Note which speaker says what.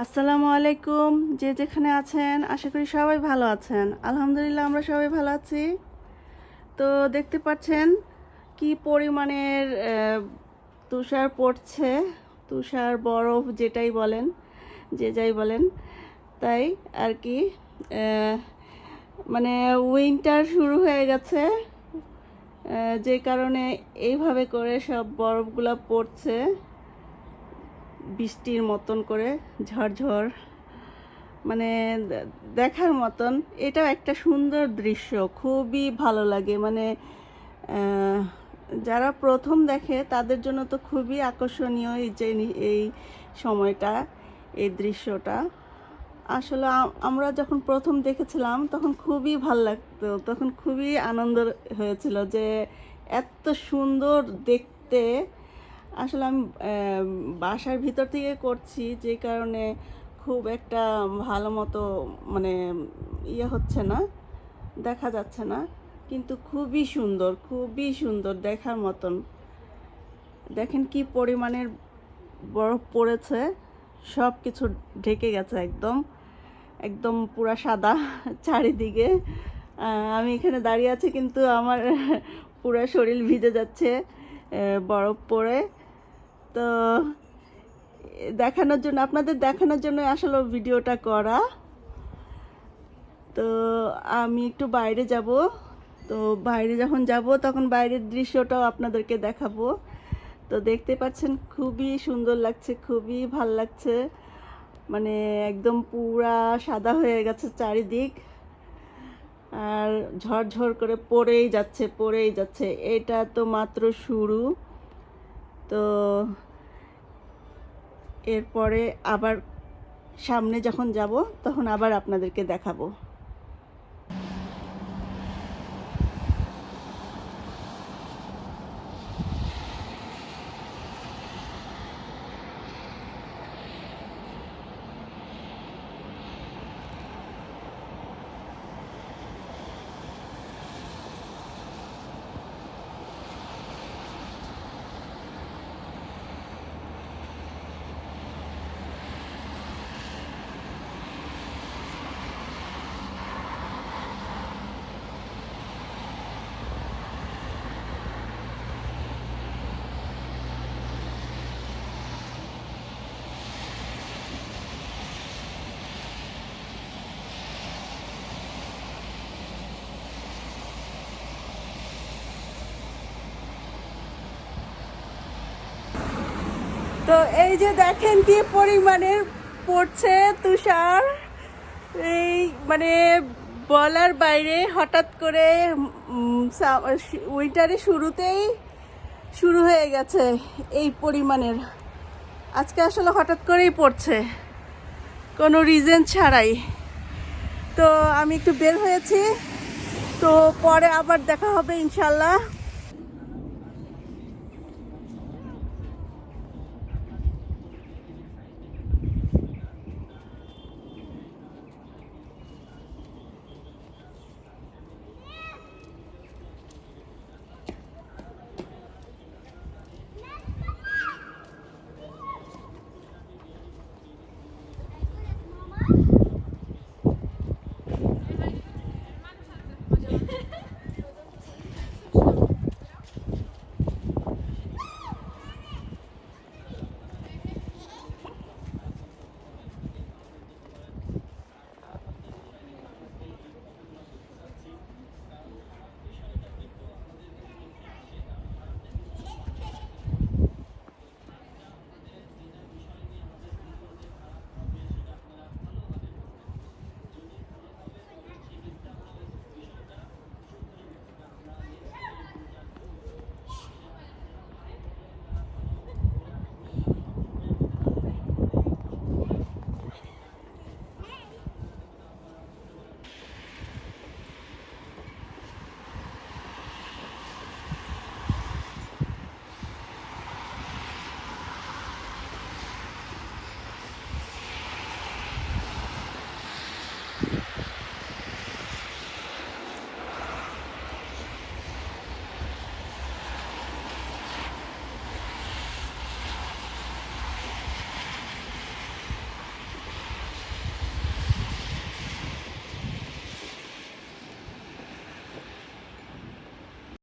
Speaker 1: আসসালামু আলাইকুম। যে যেখানে আছেন আশা করি সবাই ভালো আছেন। আলহামদুলিল্লাহ আমরা সবাই ভালো আছি। তো দেখতে পাচ্ছেন কি পরিমাণের তুষার পড়ছে, তুষার বরফ যেটাই বলেন, যে যাই বলেন তাই আর কি। মানে উইন্টার শুরু হয়ে গেছে, যে কারণে এইভাবে করে সব বরফগুলো পড়ছে বৃষ্টির মতন করে, ঝড়ঝড়, মানে দেখার মতন। এটাও একটা সুন্দর দৃশ্য, খুবই ভালো লাগে। মানে যারা প্রথম দেখে তাদের জন্য তো খুবই আকর্ষণীয় এই যে এই সময়টা, এই দৃশ্যটা। আসলে আমরা যখন প্রথম দেখেছিলাম তখন খুবই ভালো লাগতো, তখন খুবই আনন্দ হয়েছিল যে এত সুন্দর দেখতে। আসলে আমি বাসার ভিতর থেকে করছি, যে কারণে খুব একটা ভালো মতো মানে হচ্ছে না, দেখা যাচ্ছে না, কিন্তু খুবই সুন্দর, খুবই সুন্দর দেখার মতন। দেখেন কি পরিমাণের বরফ পড়েছে, সব কিছু ঢেকে গেছে একদম, একদম পুরা সাদা চারিদিকে। আমি এখানে দাঁড়িয়ে আছি কিন্তু আমার পুরা শরীর ভিজে যাচ্ছে বরফ পড়ে। তো দেখানোর জন্য, আপনাদের দেখানোর জন্য আসলে ভিডিওটা করা। তো আমি একটু বাইরে যাব, তো বাইরে যখন যাব তখন বাইরের দৃশ্যটাও আপনাদেরকে দেখাবো। তো দেখতে পাচ্ছেন খুবই সুন্দর লাগছে, খুবই ভাল লাগছে। মানে একদম পুরা সাদা হয়ে গেছে চারিদিক, আর ঝরঝর করে পড়েই যাচ্ছে, পড়েই যাচ্ছে। এটা তো মাত্র শুরু। তো এরপরে আবার সামনে যখন যাব তখন আবার আপনাদেরকে দেখাবো। তো এই যে দেখেন কি পরিমাণের পড়ছে তুষার, এই মানে বলার বাইরে। হঠাৎ করে উইন্টারের শুরুতেই শুরু হয়ে গেছে এই পরিমাণের। আজকে আসলে হঠাৎ করেই পড়ছে, কোনো রিজন ছাড়াই। তো আমি একটু বের হয়েছি, তো পরে আবার দেখা হবে ইনশাল্লাহ।